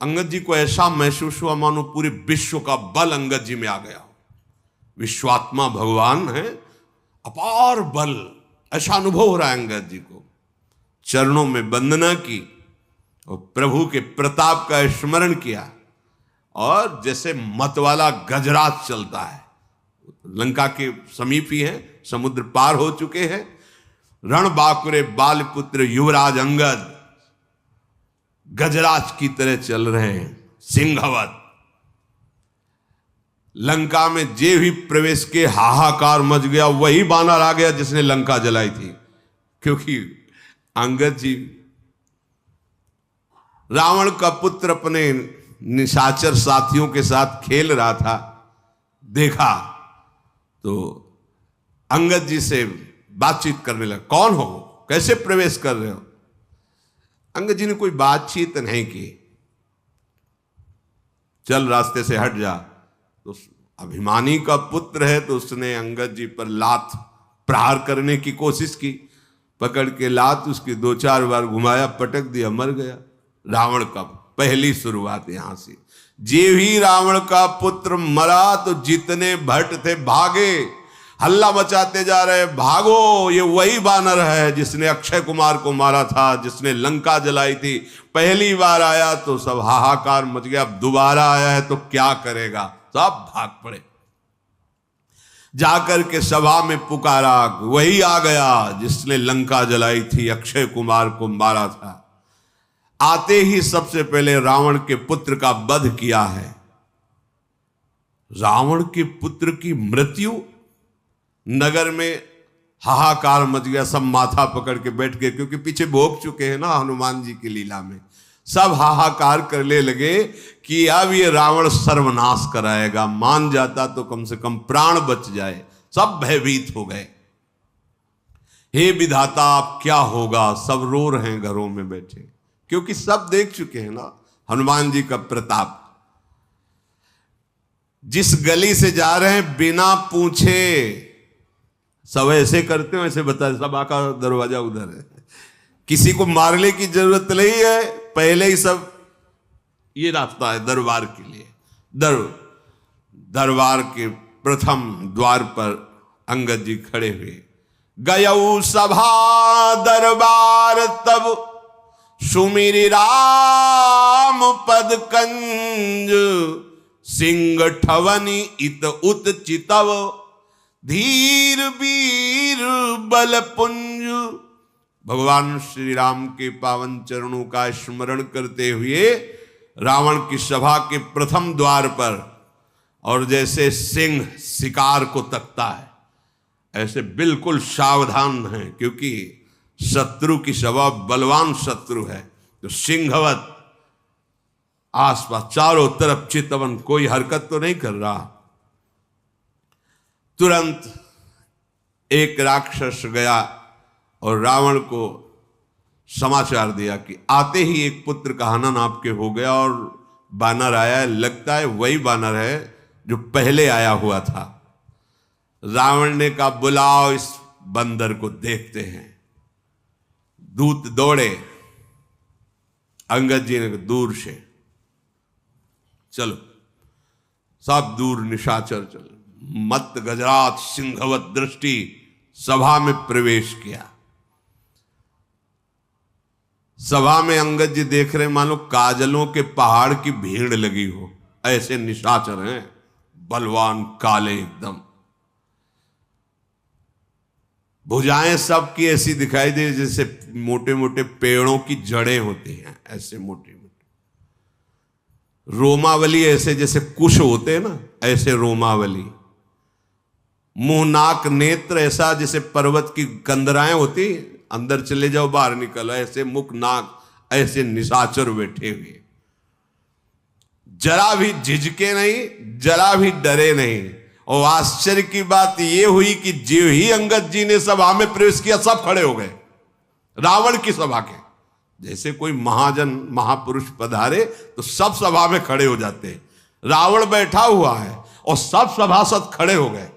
अंगद जी को ऐसा महसूस हुआ मानो पूरे विश्व का बल अंगद जी में आ गया। विश्वात्मा भगवान है, अपार बल, ऐसा अनुभव हो रहा है अंगद जी को। चरणों में वंदना की और प्रभु के प्रताप का स्मरण किया, और जैसे मतवाला गजराज चलता है, लंका के समीप ही है, समुद्र पार हो चुके हैं। रण बाकुरे बालपुत्र युवराज अंगद गजराज की तरह चल रहे हैं, सिंहवत। लंका में जे भी प्रवेश के हाहाकार मच गया, वही बानर आ गया जिसने लंका जलाई थी, क्योंकि अंगद जी रावण का पुत्र अपने निशाचर साथियों के साथ खेल रहा था, देखा तो अंगद जी से बातचीत करने लगा। कौन हो, कैसे प्रवेश कर रहे हो? अंगद जी ने कोई बातचीत नहीं की। चल रास्ते से हट जा। तो अभिमानी का पुत्र है, तो उसने अंगद जी पर लात प्रहार करने की कोशिश की। पकड़ के लात उसकी 2-4 बार घुमाया, पटक दिया, मर गया। रावण का पहली शुरुआत यहां से। जे भी रावण का पुत्र मरा तो जितने भट्ट थे भागे, हल्ला मचाते जा रहे, भागो, ये वही बानर है जिसने अक्षय कुमार को मारा था, जिसने लंका जलाई थी। पहली बार आया तो सब हाहाकार मच गया, अब दोबारा आया है तो क्या करेगा, सब भाग पड़े। जाकर के सभा में पुकारा, वही आ गया जिसने लंका जलाई थी, अक्षय कुमार को मारा था। आते ही सबसे पहले रावण के पुत्र का वध किया है। रावण के पुत्र की मृत्यु, नगर में हाहाकार मच गया, सब माथा पकड़ के बैठ गए, क्योंकि पीछे भोग चुके हैं ना हनुमान जी की लीला में। सब हाहाकार करने लगे कि अब ये रावण सर्वनाश कराएगा, मान जाता तो कम से कम प्राण बच जाए। सब भयभीत हो गए, हे विधाता अब क्या होगा। सब रो रहे हैं घरों में बैठे, क्योंकि सब देख चुके हैं ना हनुमान जी का प्रताप। जिस गली से जा रहे हैं बिना पूछे, सब ऐसे करते हो, ऐसे बता, सब आका दरवाजा उधर है, किसी को मारने की जरूरत नहीं है, पहले ही सब ये रास्ता है दरबार के लिए। दरबार के प्रथम द्वार पर अंगद जी खड़े हुए। गयऊ सभा दरबार तब सुमिरि राम पद कंज, सिंह ठवनी इत उत चितव, धीर वीर बल पुंज। भगवान श्री राम के पावन चरणों का स्मरण करते हुए रावण की सभा के प्रथम द्वार पर, और जैसे सिंह शिकार को तकता है, ऐसे बिल्कुल सावधान है, क्योंकि शत्रु की सभा बलवान शत्रु है, तो सिंहवत आसपास चारों तरफ चितवन, कोई हरकत तो नहीं कर रहा। तुरंत एक राक्षस गया और रावण को समाचार दिया कि आते ही एक पुत्र का हनन आपके हो गया, और बानर आया है, लगता है वही बानर है जो पहले आया हुआ था। रावण ने कहा बुलाओ इस बंदर को, देखते हैं। दूत दौड़े, अंगद जी ने दूर से, चलो सब दूर निशाचर चल। मत गजराज सिंहवत दृष्टि सभा में प्रवेश किया। सभा में अंगद जी देख रहे मानो काजलों के पहाड़ की भीड़ लगी हो, ऐसे निशाचर हैं, बलवान काले एकदम। भुजाएं सबकी ऐसी दिखाई दे जैसे मोटे मोटे पेड़ों की जड़ें होती हैं, ऐसे मोटे मोटे। रोमावली ऐसे जैसे कुश होते हैं ना, ऐसे रोमावली। मुंह नाक नेत्र ऐसा जैसे पर्वत की कंदराएं होती, अंदर चले जाओ बाहर निकलो, ऐसे मुख नाक, ऐसे निशाचर बैठे हुए। जरा भी झिझके नहीं, जरा भी डरे नहीं। और आश्चर्य की बात यह हुई कि जो ही अंगद जी ने सभा में प्रवेश किया, सब खड़े हो गए। रावण की सभा के जैसे कोई महाजन महापुरुष पधारे तो सब सभा में खड़े हो जाते हैं। रावण बैठा हुआ है और सब सभासद खड़े हो गए।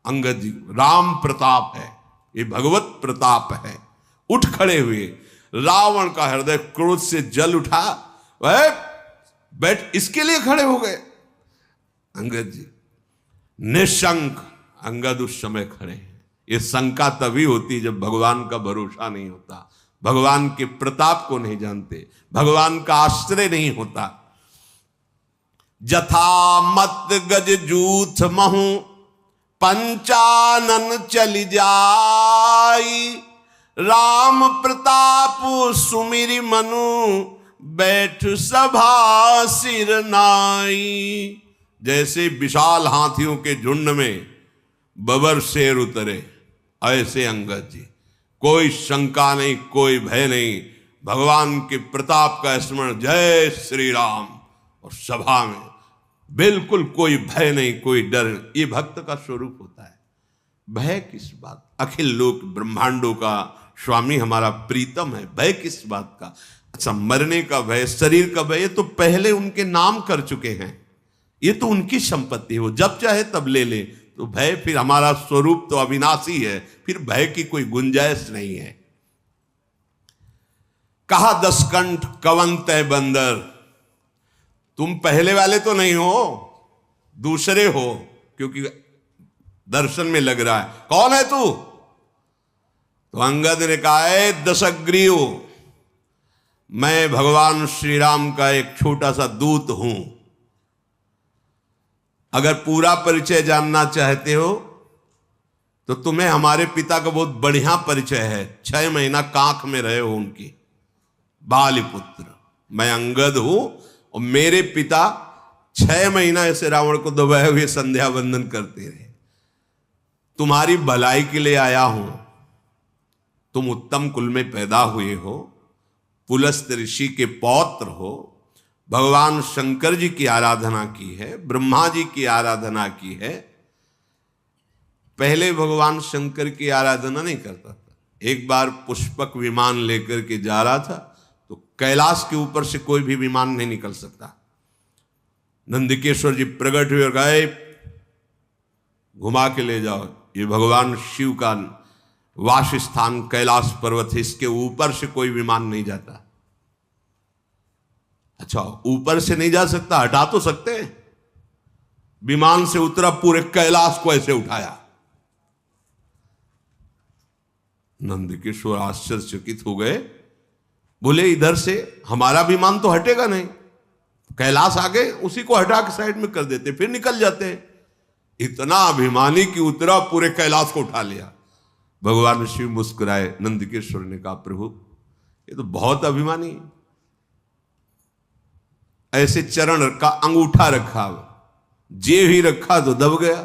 अंगद जी, राम प्रताप है, ये भगवत प्रताप है। उठ खड़े हुए। रावण का हृदय क्रोध से जल उठा। वह बैठ इसके लिए खड़े हो गए अंगद जी। निशंक अंगद उस समय खड़े हैं। ये शंका तभी होती जब भगवान का भरोसा नहीं होता, भगवान के प्रताप को नहीं जानते, भगवान का आश्रय नहीं होता। जथा मत गज जूथ महु पंचानन चली जाई, राम प्रताप सुमिरि मनु बैठ सभा सिर नाई। जैसे विशाल हाथियों के झुंड में बबर शेर उतरे, ऐसे अंगद जी, कोई शंका नहीं, कोई भय नहीं, भगवान के प्रताप का स्मरण, जय श्री राम, और सभा में बिल्कुल कोई भय नहीं, कोई डर नहीं। ये भक्त का स्वरूप होता है। भय किस बात? अखिल लोक ब्रह्मांडों का स्वामी हमारा प्रीतम है, भय किस बात का? अच्छा, मरने का भय, शरीर का भय, ये तो पहले उनके नाम कर चुके हैं, ये तो उनकी संपत्ति है, वो जब चाहे तब ले ले। तो भय, फिर हमारा स्वरूप तो अविनाशी है, फिर भय की कोई गुंजाइश नहीं है। कहा दसकंठ कवन तय बंदर, तुम पहले वाले तो नहीं हो, दूसरे हो, क्योंकि दर्शन में लग रहा है। कौन है तू? तो अंगद ने कहा है दशग्रीव, मैं भगवान श्री राम का एक छोटा सा दूत हूं। अगर पूरा परिचय जानना चाहते हो तो तुम्हें हमारे पिता का बहुत बढ़िया परिचय है। 6 महीना कांख में रहे हो उनकी, बालिपुत्र। मैं अंगद हूं और मेरे पिता 6 महीना ऐसे रावण को दबाए हुए संध्या वंदन करते रहे। तुम्हारी भलाई के लिए आया हूं। तुम उत्तम कुल में पैदा हुए हो, पुलस्त ऋषि के पौत्र हो, भगवान शंकर जी की आराधना की है, ब्रह्मा जी की आराधना की है। पहले भगवान शंकर की आराधना नहीं करता था। एक बार पुष्पक विमान लेकर के जा रहा था तो कैलाश के ऊपर से कोई भी विमान नहीं निकल सकता। नंदिकेश्वर जी प्रकट हुए और गए, घुमा के ले जाओ, ये भगवान शिव का वास स्थान कैलाश पर्वत है, इसके ऊपर से कोई विमान नहीं जाता। अच्छा, ऊपर से नहीं जा सकता, हटा तो सकते हैं। विमान से उतरा, पूरे कैलाश को ऐसे उठाया। नंदकिशोर आश्चर्यचकित हो गए, बोले इधर से हमारा विमान तो हटेगा नहीं, कैलाश आगे उसी को हटा के साइड में कर देते, फिर निकल जाते। इतना अभिमानी कि उतरा, पूरे कैलाश को उठा लिया। भगवान शिव मुस्कुराए। नंदकिशोर ने कहा, प्रभु ये तो बहुत अभिमानी है। ऐसे चरण रखा, अंगूठा रखा, जे ही रखा तो दब गया।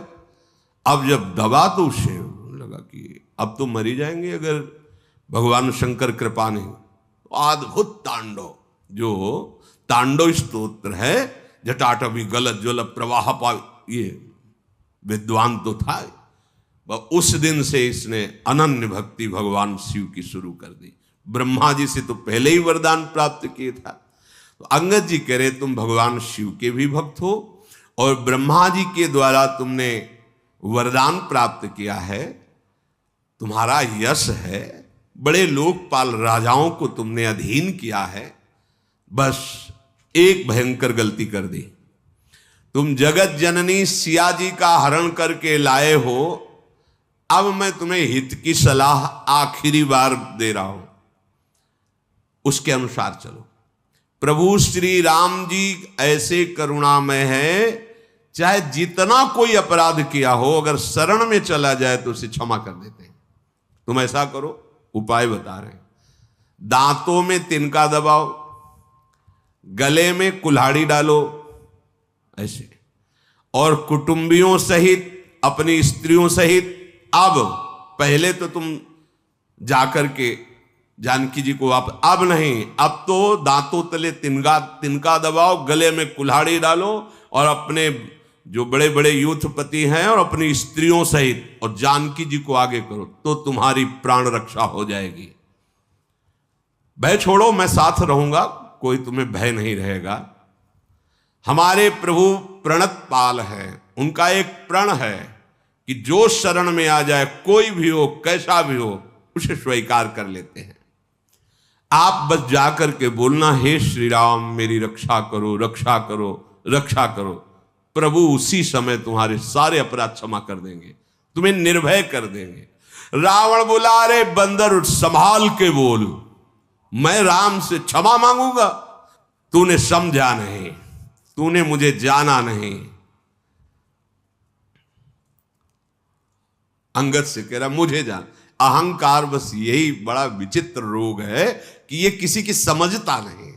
अब जब दबा तो उसे लगा कि अब तो मरी जाएंगे अगर भगवान शंकर कृपा नहीं। अद्भुत तांडव, जो तांडव स्तोत्र है, जटाटवी गलत ज्वल प्रवाह पाव, ये विद्वान तो था। उस दिन से इसने अनन्य भक्ति भगवान शिव की शुरू कर दी। ब्रह्मा जी से तो पहले ही वरदान प्राप्त किया था। तो अंगद जी कह रहे, तुम भगवान शिव के भी भक्त हो और ब्रह्मा जी के द्वारा तुमने वरदान प्राप्त किया है, तुम्हारा यश है, बड़े लोकपाल राजाओं को तुमने अधीन किया है। बस एक भयंकर गलती कर दी, तुम जगत जननी सिया जी का हरण करके लाए हो। अब मैं तुम्हें हित की सलाह आखिरी बार दे रहा हूं, उसके अनुसार चलो। प्रभु श्री राम जी ऐसे करुणामय है, चाहे जितना कोई अपराध किया हो, अगर शरण में चला जाए तो उसे क्षमा कर देते हैं। तुम ऐसा करो, उपाय बता रहे हैं। दांतों में तिनका दबाओ, गले में कुल्हाड़ी डालो ऐसे, और कुटुंबियों सहित, अपनी स्त्रियों सहित, अब पहले तो तुम जाकर के जानकी जी को अब नहीं, अब तो दांतों तले तिनका दबाओ, गले में कुल्हाड़ी डालो और अपने जो बड़े बड़े यूथपति हैं और अपनी स्त्रियों सहित और जानकी जी को आगे करो, तो तुम्हारी प्राण रक्षा हो जाएगी। भय छोड़ो, मैं साथ रहूंगा, कोई तुम्हें भय नहीं रहेगा। हमारे प्रभु प्रणत पाल है, उनका एक प्रण है कि जो शरण में आ जाए, कोई भी हो, कैसा भी हो, उसे स्वीकार कर लेते हैं। आप बस जाकर के बोलना, हे श्री राम मेरी रक्षा करो, रक्षा करो, रक्षा करो। प्रभु उसी समय तुम्हारे सारे अपराध क्षमा कर देंगे, तुम्हें निर्भय कर देंगे। रावण बोला, अरे बंदर संभाल के बोल, मैं राम से क्षमा मांगूंगा? तूने समझा नहीं, तूने मुझे जाना नहीं। अंगद से कह रहा, मुझे जान। अहंकार बस यही बड़ा विचित्र रोग है कि ये किसी की समझता नहीं।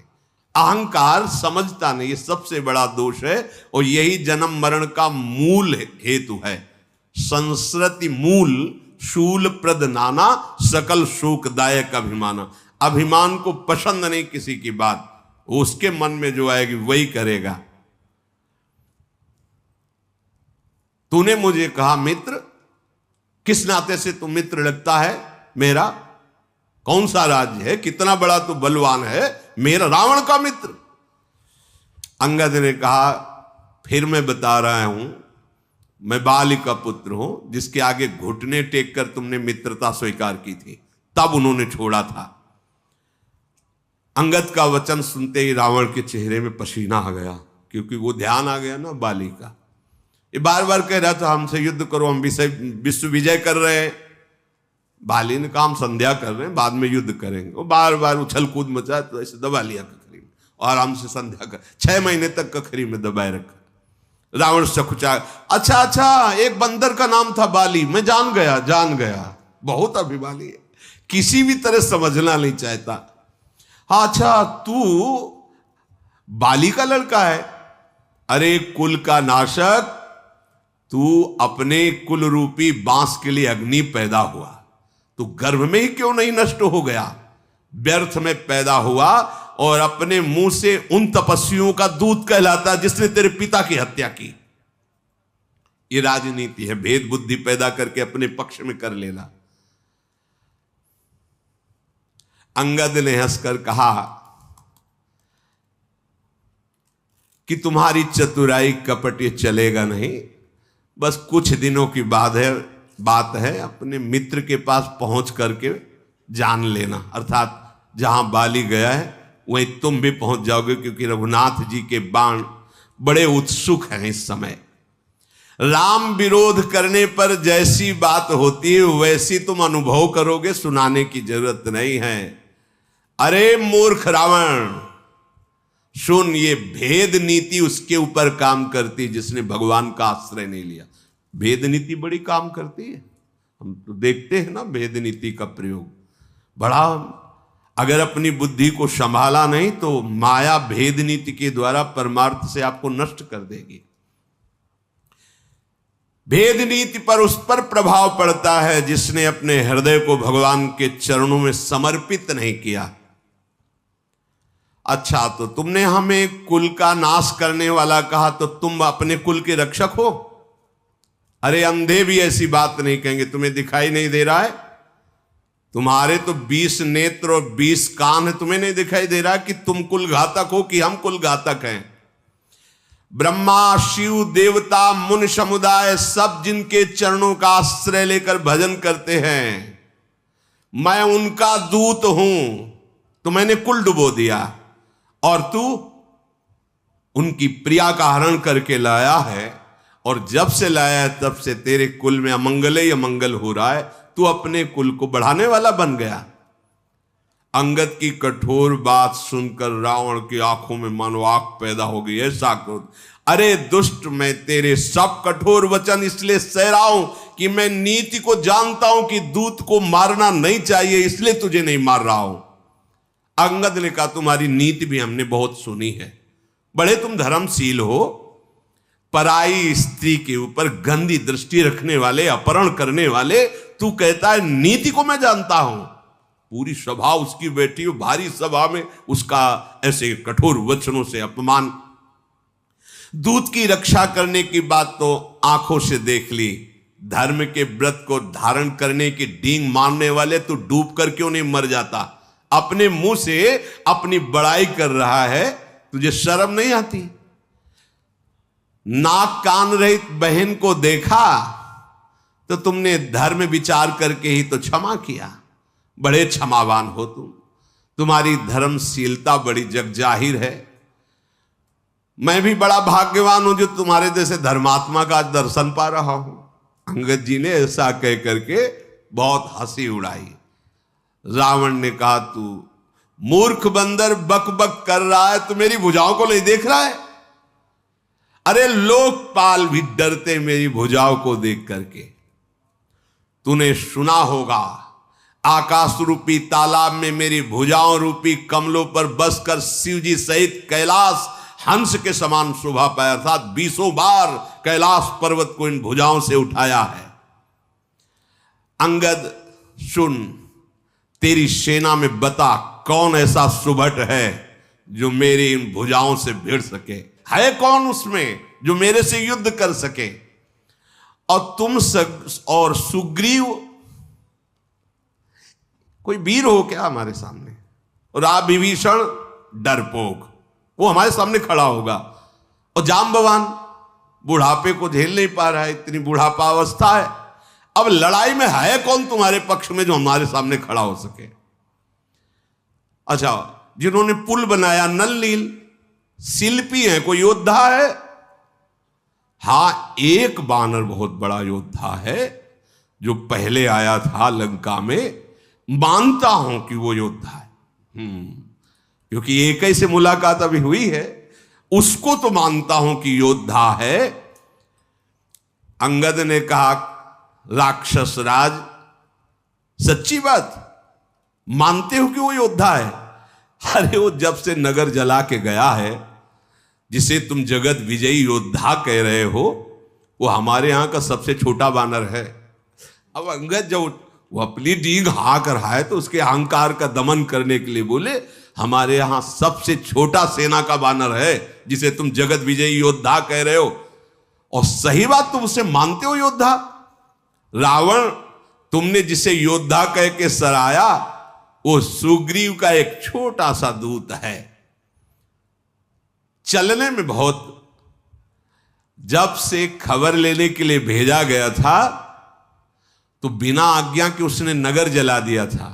अहंकार समझता नहीं, ये सबसे बड़ा दोष है और यही जन्म मरण का मूल हेतु है। संस्कृति मूल शूल प्रद नाना, सकल शोकदायक अभिमाना। अभिमान को पसंद नहीं किसी की बात, उसके मन में जो आएगी वही करेगा। तूने मुझे कहा मित्र, किस नाते से तू मित्र लगता है मेरा? कौन सा राज्य है, कितना बड़ा तू बलवान है, मेरा रावण का मित्र? अंगद ने कहा, फिर मैं बता रहा हूं, मैं बाली का पुत्र हूं, जिसके आगे घुटने टेक कर तुमने मित्रता स्वीकार की थी, तब उन्होंने छोड़ा था। अंगद का वचन सुनते ही रावण के चेहरे में पसीना आ गया, क्योंकि वो ध्यान आ गया ना बाली का। ये बार बार कह रहा था हमसे युद्ध करो, हम विश्व विजय कर रहे हैं। बाली ने कहा हम संध्या कर रहे हैं, बाद में युद्ध करेंगे। वो बार बार उछल कूद मचा, तो ऐसे दबा लिया कखरी में और आराम से संध्या कर। 6 महीने तक कखरी में दबाए रखा। रावण सकुचा, अच्छा, एक बंदर का नाम था बाली, मैं जान गया, बहुत अभिमानी है, किसी भी तरह समझना नहीं चाहता। हाँ अच्छा, तू बाली का लड़का है? अरे कुल का नाशक, तू अपने कुल रूपी बांस के लिए अग्नि पैदा हुआ, तू गर्भ में ही क्यों नहीं नष्ट हो गया? व्यर्थ में पैदा हुआ और अपने मुंह से उन तपस्वियों का दूत कहलाता जिसने तेरे पिता की हत्या की। ये राजनीति है, भेद बुद्धि पैदा करके अपने पक्ष में कर लेना। अंगद ने हंसकर कहा कि तुम्हारी चतुराई कपट ये चलेगा नहीं, बस कुछ दिनों की बात है, अपने मित्र के पास पहुंच करके जान लेना, अर्थात जहां बाली गया है वहीं तुम भी पहुंच जाओगे, क्योंकि रघुनाथ जी के बाण बड़े उत्सुक हैं इस समय। राम विरोध करने पर जैसी बात होती है वैसी तुम अनुभव करोगे, सुनाने की जरूरत नहीं है। अरे मूर्ख रावण, सुन, ये भेद नीति उसके ऊपर काम करती जिसने भगवान का आश्रय नहीं लिया। भेद नीति बड़ी काम करती है, हम तो देखते हैं ना भेद नीति का प्रयोग बड़ा। अगर अपनी बुद्धि को संभाला नहीं तो माया भेद नीति के द्वारा परमार्थ से आपको नष्ट कर देगी। भेद नीति पर उस पर प्रभाव पड़ता है जिसने अपने हृदय को भगवान के चरणों में समर्पित नहीं किया। अच्छा, तो तुमने हमें कुल का नाश करने वाला कहा, तो तुम अपने कुल के रक्षक हो? अरे अंधे भी ऐसी बात नहीं कहेंगे, तुम्हें दिखाई नहीं दे रहा है? तुम्हारे तो 20 नेत्र और 20 कान है, तुम्हें नहीं दिखाई दे रहा कि तुम कुल घातक हो कि हम कुल घातक हैं? ब्रह्मा, शिव, देवता, मुनि समुदाय सब जिनके चरणों का आश्रय लेकर भजन करते हैं, मैं उनका दूत हूं। तो मैंने कुल डुबो दिया और तू उनकी प्रिया का हरण करके लाया है, और जब से लाया है तब से तेरे कुल में अमंगल ही अमंगल हो रहा है। तू अपने कुल को बढ़ाने वाला बन गया। अंगद की कठोर बात सुनकर रावण की आंखों में मानो आग पैदा हो गई, ऐसा क्रोध। अरे दुष्ट, मैं तेरे सब कठोर वचन इसलिए सह रहा हूं कि मैं नीति को जानता हूं कि दूत को मारना नहीं चाहिए, इसलिए तुझे नहीं मार रहा हूं। अंगद ने कहा, तुम्हारी नीति भी हमने बहुत सुनी है, बड़े तुम धर्मशील हो। पराई स्त्री के ऊपर गंदी दृष्टि रखने वाले, अपहरण करने वाले, तू कहता है नीति को मैं जानता हूं। पूरी सभा उसकी बैठी हो, भारी सभा में उसका ऐसे कठोर वचनों से अपमान। दूत की रक्षा करने की बात तो आंखों से देख ली, धर्म के व्रत को धारण करने की डींग मारने वाले, तू डूब कर क्यों नहीं मर जाता? अपने मुंह से अपनी बड़ाई कर रहा है, तुझे शर्म नहीं आती? नाक कान रहित बहन को देखा तो तुमने धर्म विचार करके ही तो क्षमा किया। बड़े क्षमावान हो तुम। तुम्हारी धर्मशीलता बड़ी जगजाहिर है। मैं भी बड़ा भाग्यवान हूं जो तुम्हारे जैसे धर्मात्मा का दर्शन पा रहा हूं। अंगद जी ने ऐसा कह करके बहुत हंसी उड़ाई। रावण ने कहा, तू मूर्ख बंदर बक बक कर रहा है, तू मेरी भुजाओं को नहीं देख रहा है? अरे लोकपाल भी डरते मेरी भुजाओं को देख करके। तूने सुना होगा आकाश रूपी तालाब में मेरी भुजाओं रूपी कमलों पर बसकर शिव जी सहित कैलाश हंस के समान शोभा पाया, अर्थात 20 बार कैलाश पर्वत को इन भुजाओं से उठाया है। अंगद सुन, तेरी सेना में बता कौन ऐसा सुभट है जो मेरी इन भुजाओं से भिड़ सके? है कौन उसमें जो मेरे से युद्ध कर सके? और तुम और सुग्रीव कोई वीर हो क्या हमारे सामने? और आप विभीषण डरपोक, वो हमारे सामने खड़ा होगा। और जाम्बवान बुढ़ापे को झेल नहीं पा रहा है, इतनी बुढ़ापा अवस्था है। अब लड़ाई में है कौन तुम्हारे पक्ष में जो हमारे सामने खड़ा हो सके? अच्छा, जिन्होंने पुल बनाया नल नील, शिल्पी है, कोई योद्धा है? हां, एक बानर बहुत बड़ा योद्धा है जो पहले आया था लंका में। मानता हूं कि वो योद्धा है, क्योंकि एक ही से मुलाकात अभी हुई है, उसको तो मानता हूं कि योद्धा है। अंगद ने कहा, राक्षस राज, सच्ची बात मानते हो कि वो योद्धा है? अरे वो जब से नगर जला के गया है, जिसे तुम जगत विजयी योद्धा कह रहे हो, वो हमारे यहां का सबसे छोटा बानर है। अब अंगद जब वो अपनी डींग हाँ कर रहा है तो उसके अहंकार का दमन करने के लिए बोले, हमारे यहां सबसे छोटा सेना का बानर है जिसे तुम जगत विजयी योद्धा कह रहे हो। और सही बात, तुम उसे मानते हो योद्धा? रावण, तुमने जिसे योद्धा कह के सराया, वो सुग्रीव का एक छोटा सा दूत है। चलने में बहुत, जब से खबर लेने के लिए भेजा गया था तो बिना आज्ञा के उसने नगर जला दिया था।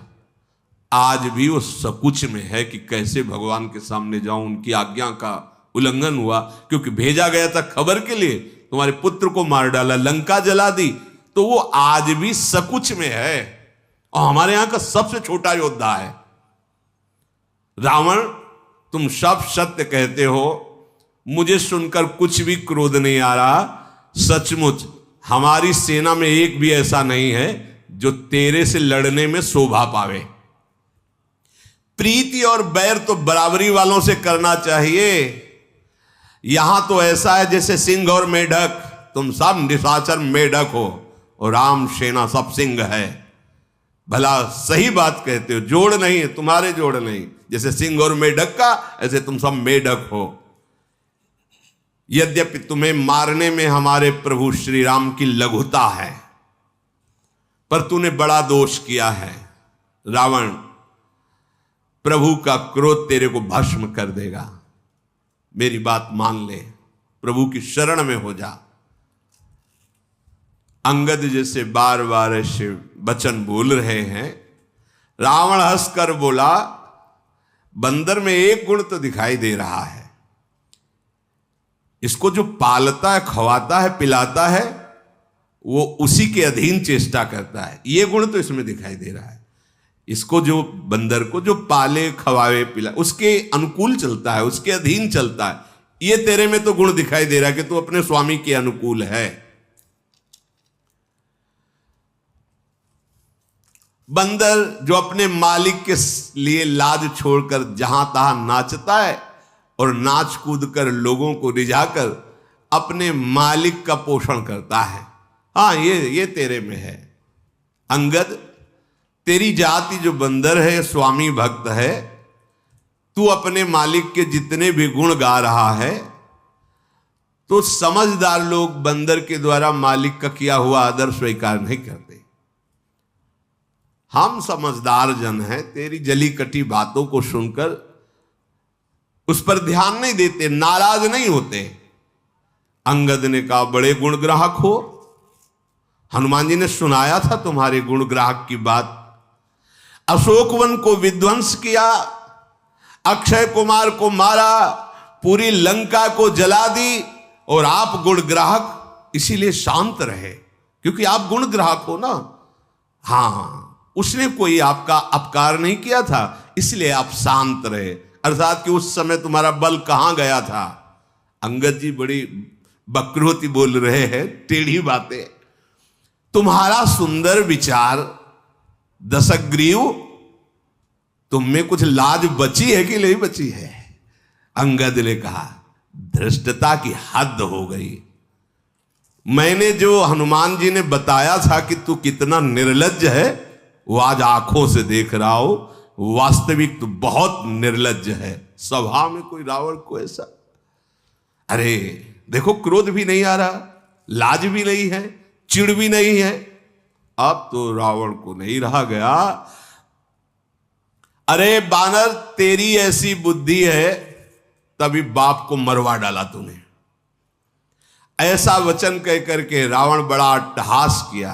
आज भी वो सकुच में है कि कैसे भगवान के सामने जाऊं। उनकी आज्ञा का उल्लंघन हुआ, क्योंकि भेजा गया था खबर के लिए, तुम्हारे पुत्र को मार डाला, लंका जला दी, तो वो आज भी सकुच में है और हमारे यहां का सबसे छोटा योद्धा है। रावण, तुम सब सत्य कहते हो, मुझे सुनकर कुछ भी क्रोध नहीं आ रहा। सचमुच हमारी सेना में एक भी ऐसा नहीं है जो तेरे से लड़ने में शोभा पावे। प्रीति और बैर तो बराबरी वालों से करना चाहिए। यहां तो ऐसा है जैसे सिंह और मेढक, तुम सब निशाचर मेढक हो और राम सेना सब सिंह है। भला सही बात कहते हो, जोड़ नहीं है, तुम्हारे जोड़ नहीं, जैसे सिंह और मेढक का, ऐसे तुम सब मेढक हो। यद्यपि तुम्हें मारने में हमारे प्रभु श्री राम की लघुता है, पर तूने बड़ा दोष किया है। रावण, प्रभु का क्रोध तेरे को भस्म कर देगा। मेरी बात मान ले, प्रभु की शरण में हो जा। अंगद जैसे बार बार ऐसे वचन बोल रहे हैं, रावण हंसकर बोला, बंदर में एक गुण तो दिखाई दे रहा है, इसको जो पालता है, खवाता है, पिलाता है, वो उसी के अधीन चेष्टा करता है। ये गुण तो इसमें दिखाई दे रहा है। इसको जो बंदर को जो पाले, खवावे, पिला, उसके अनुकूल चलता है, उसके अधीन चलता है। ये तेरे में तो गुण दिखाई दे रहा है कि तू अपने स्वामी के अनुकूल है। बंदर जो अपने मालिक के लिए लाज छोड़कर जहां तहां नाचता है और नाच कूद कर लोगों को रिझाकर अपने मालिक का पोषण करता है, हाँ ये तेरे में है। अंगद, तेरी जाति जो बंदर है, स्वामी भक्त है, तू अपने मालिक के जितने भी गुण गा रहा है, तो समझदार लोग बंदर के द्वारा मालिक का किया हुआ आदर स्वीकार नहीं करते। हम समझदार जन हैं, तेरी जली कटी बातों को सुनकर उस पर ध्यान नहीं देते, नाराज नहीं होते। अंगद ने कहा, बड़े गुण ग्राहक हो, हनुमान जी ने सुनाया था तुम्हारे गुण ग्राहक की बात। अशोक वन को विध्वंस किया अक्षय कुमार को मारा, पूरी लंका को जला दी, और आप गुण ग्राहक, इसीलिए शांत रहे, क्योंकि आप गुण ग्राहक हो ना। हां, उसने कोई आपका अपकार नहीं किया था, इसलिए आप शांत रहे। अर्थात कि उस समय तुम्हारा बल कहां गया था। अंगद जी बड़ी बकरोती बोल रहे हैं, टेढ़ी बातें। तुम्हारा सुंदर विचार दशग्रीव, तुम में कुछ लाज बची है कि नहीं बची है? अंगद ने कहा, धृष्टता की हद हो गई। मैंने जो हनुमान जी ने बताया था कि तू कितना निर्लज्ज है, वो आज आंखों से देख रहा हो। वास्तविक तो बहुत निर्लज्ज है। सभा में कोई रावण को ऐसा, अरे देखो, क्रोध भी नहीं आ रहा, लाज भी नहीं है, चिढ़ भी नहीं है। अब तो रावण को नहीं रहा गया। अरे बानर, तेरी ऐसी बुद्धि है, तभी बाप को मरवा डाला तूने। ऐसा वचन कह करके रावण बड़ा अट्टहास किया।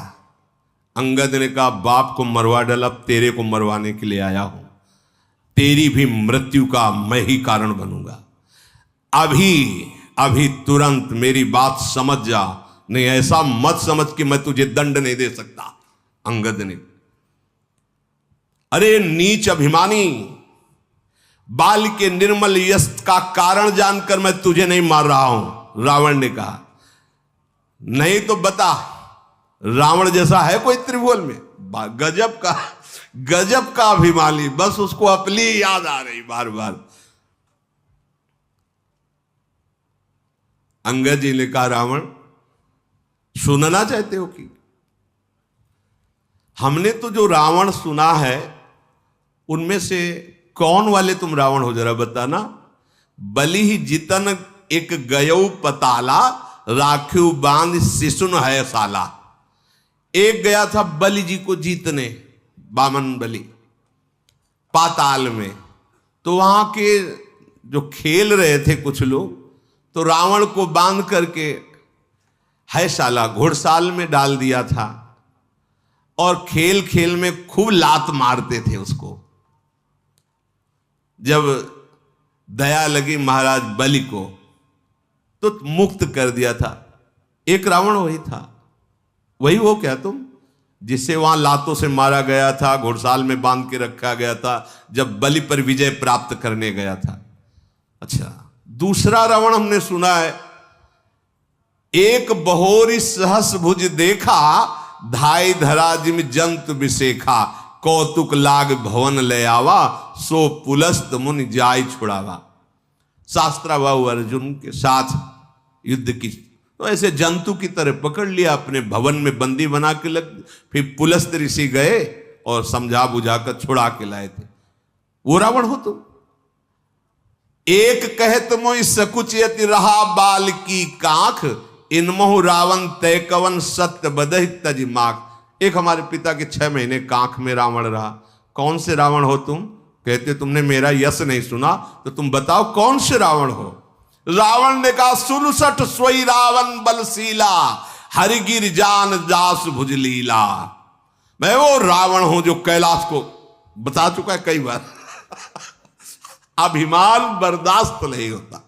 अंगद ने कहा, बाप को मरवा डाला, अब तेरे को मरवाने के लिए आया हूं। तेरी भी मृत्यु का मैं ही कारण बनूंगा। अभी तुरंत मेरी बात समझ जा, नहीं ऐसा मत समझ कि मैं तुझे दंड नहीं दे सकता। अंगद ने, अरे नीच अभिमानी, बाल के निर्मल यश का कारण जानकर मैं तुझे नहीं मार रहा हूं। रावण ने कहा, नहीं तो बता, रावण जैसा है कोई त्रिभुवन में? गजब का अभिमानी, बस उसको अपनी याद आ रही बार बार। अंगद जी ने कहा, रावण सुनना चाहते हो कि? हमने तो जो रावण सुना है, उनमें से कौन वाले तुम रावण हो, जरा बताना। बलि ही जितन एक गयऊ पताला, राखिव बांध शिशुन है साला। एक गया था बलि जी को जीतने, बामन बलि, पाताल में। तो वहां के जो खेल रहे थे कुछ लोग, तो रावण को बांध करके है साला घुड़साल में डाल दिया था, और खेल खेल में खूब लात मारते थे उसको। जब दया लगी महाराज बलि को, तो मुक्त कर दिया था। एक रावण वही था। वही हो क्या तुम, जिसे वहां लातों से मारा गया था, घुड़साल में बांध के रखा गया था, जब बलि पर विजय प्राप्त करने गया था? अच्छा, दूसरा रावण हमने सुना है, एक बहोरी सहस भुज देखा, धाई धरा जिम जंतु विशेखा, कौतुक लाग भवन ले आवा, सो पुलस्त मुनि जाय छुड़ावा। शास्त्राबाहु अर्जुन के साथ युद्ध की, तो ऐसे जंतु की तरह पकड़ लिया, अपने भवन में बंदी बना के लग। फिर पुलस्त ऋषि गए और समझा बुझाकर छुड़ा के लाए थे। वो रावण हो तुम। एक कहत मोहि सकुचयति रहा बाल की कांख, इनमहु रावण तय कवन सत्य बदहि तज माख। एक हमारे पिता के 6 महीने कांख में रावण रहा। कौन से रावण हो तुम? कहते तुमने मेरा यश नहीं सुना, तो तुम बताओ कौन से रावण हो? रावण ने कहा, 67 सोई रावण बलशीला, हरिगिर जान दास भुजलीला। मैं वो रावण हूं जो कैलाश को बता चुका है कई बार। अभिमान बर्दाश्त नहीं होता।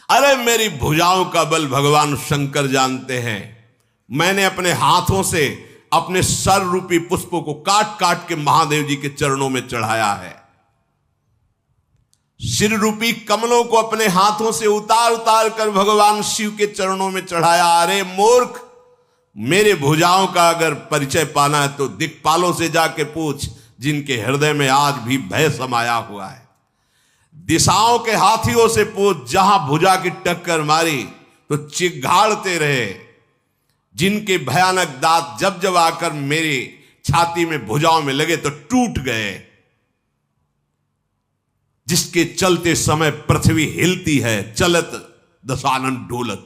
अरे मेरी भुजाओं का बल भगवान शंकर जानते हैं। मैंने अपने हाथों से अपने सर रूपी पुष्पों को काट काट के महादेव जी के चरणों में चढ़ाया है। सिर रूपी कमलों को अपने हाथों से उतार उतार कर भगवान शिव के चरणों में चढ़ाया। अरे मूर्ख, मेरे भुजाओं का अगर परिचय पाना है तो दिक्पालों से जाके पूछ, जिनके हृदय में आज भी भय समाया हुआ है। दिशाओं के हाथियों से पूछ, जहां भुजा की टक्कर मारी तो चिघाड़ते रहे। जिनके भयानक दांत जब जब आकर मेरी छाती में भुजाओं में लगे तो टूट गए। जिसके चलते समय पृथ्वी हिलती है, चलत दशानन डोलत।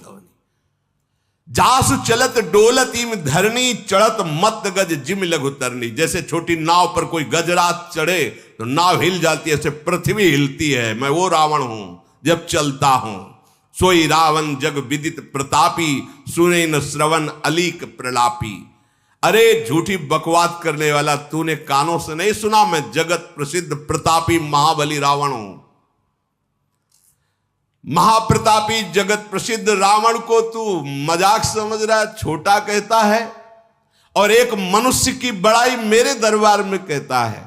जासु चलत डोलत इम धरनी, चढ़त मत गज जिम लघु तरनी। जैसे छोटी नाव पर कोई गजरात चढ़े तो नाव हिल जाती है, ऐसे पृथ्वी हिलती है। मैं वो रावण हूं जब चलता हूं। सोई रावण जग विदित प्रतापी, सुने न श्रवण अलीक प्रलापी। अरे झूठी बकवास करने वाला, तूने कानों से नहीं सुना? मैं जगत प्रसिद्ध प्रतापी महाबली रावण हूं। महाप्रतापी जगत प्रसिद्ध रावण को तू मजाक समझ रहा है, छोटा कहता है, और एक मनुष्य की बड़ाई मेरे दरबार में कहता है।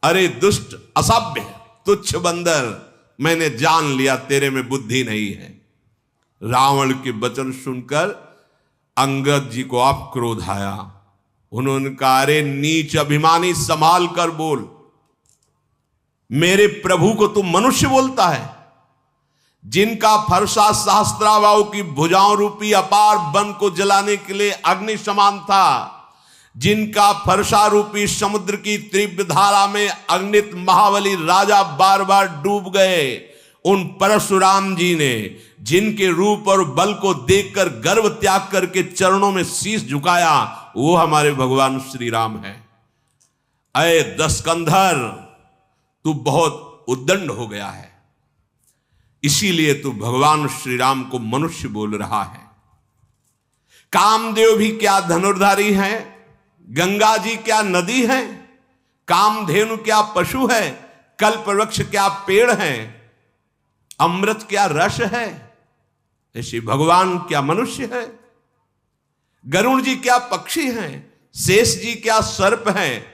अरे दुष्ट, असभ्य, तुच्छ बंदर, मैंने जान लिया तेरे में बुद्धि नहीं है। रावण के वचन सुनकर अंगद जी को आप क्रोध आया। उन्होंने कहा, अरे नीच अभिमानी, संभाल कर बोल। मेरे प्रभु को तू मनुष्य बोलता है? जिनका फरसा सहस्त्राबाहु की भुजाओं रूपी अपार वन को जलाने के लिए अग्नि समान था, जिनका फरसा रूपी समुद्र की तीव्र धारा में अग्नित महाबली राजा बार बार डूब गए, उन परशुराम जी ने जिनके रूप और बल को देखकर गर्व त्याग करके चरणों में शीश झुकाया, वो हमारे भगवान श्री राम है। अय दशकंधर, तू बहुत उद्दंड हो गया है, इसीलिए तू भगवान श्री राम को मनुष्य बोल रहा है। कामदेव भी क्या धनुर्धारी हैं? गंगा जी क्या नदी है? कामधेनु क्या पशु है? कल्प वृक्ष क्या पेड़ है? अमृत क्या रस है? ऐसे भगवान क्या मनुष्य है? गरुण जी क्या पक्षी हैं? शेष जी क्या सर्प हैं?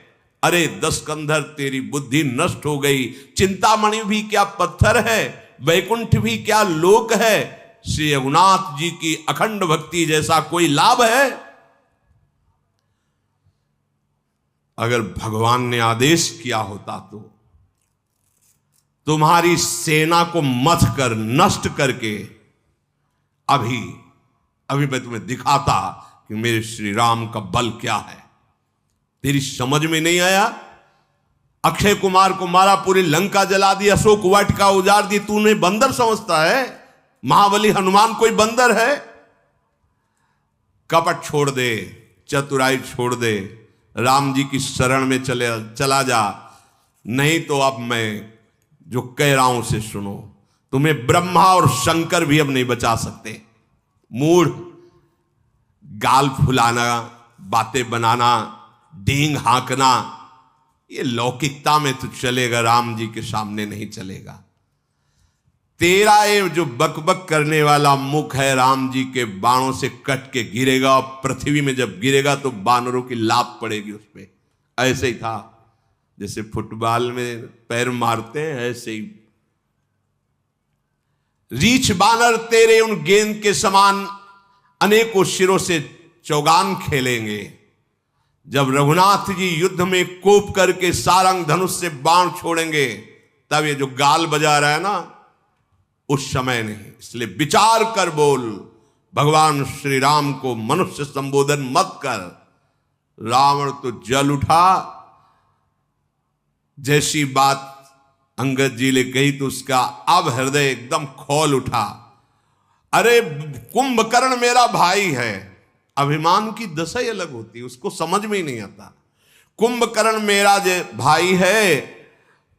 अरे दशकंधर, तेरी बुद्धि नष्ट हो गई। चिंतामणि भी क्या पत्थर है? वैकुंठ भी क्या लोक है? श्री रघुनाथ जी की अखंड भक्ति जैसा कोई लाभ है? अगर भगवान ने आदेश किया होता तो तुम्हारी सेना को मथ कर, नष्ट करके अभी मैं तुम्हें दिखाता कि मेरे श्री राम का बल क्या है। तेरी समझ में नहीं आया? अक्षय कुमार को मारा, पूरी लंका जला दी, अशोक वाटिका उजाड़ दी, तूने बंदर समझता है? महाबली हनुमान कोई बंदर है? कपट छोड़ दे, चतुराई छोड़ दे, राम जी की शरण में चला जा, नहीं तो अब मैं जो कह रहा हूं उसे सुनो। तुम्हें ब्रह्मा और शंकर भी अब नहीं बचा सकते। मूढ़, गाल फुलाना, बातें बनाना, डींग हाँकना, ये लौकिकता में तो चलेगा, राम जी के सामने नहीं चलेगा। तेरा ये जो बकबक करने वाला मुख है, राम जी के बाणों से कट के गिरेगा, और पृथ्वी में जब गिरेगा तो बानरों की लात पड़ेगी उस पर। ऐसे ही था, जैसे फुटबॉल में पैर मारते हैं, ऐसे ही रीछ बानर तेरे उन गेंद के समान अनेकों शिरों से चौगान खेलेंगे। जब रघुनाथ जी युद्ध में कोप करके सारंग धनुष से बाण छोड़ेंगे, तब ये जो गाल बजा रहा है ना, उस समय नहीं। इसलिए विचार कर बोल। भगवान श्री राम को मनुष्य संबोधन मत कर। रावण तो जल उठा। जैसी बात अंगद जी ने कही तो उसका अब हृदय एकदम खौल उठा। अरे कुंभकर्ण मेरा भाई है। अभिमान की दशा ही अलग होती है, उसको समझ में ही नहीं आता। कुंभकर्ण मेरा भाई है,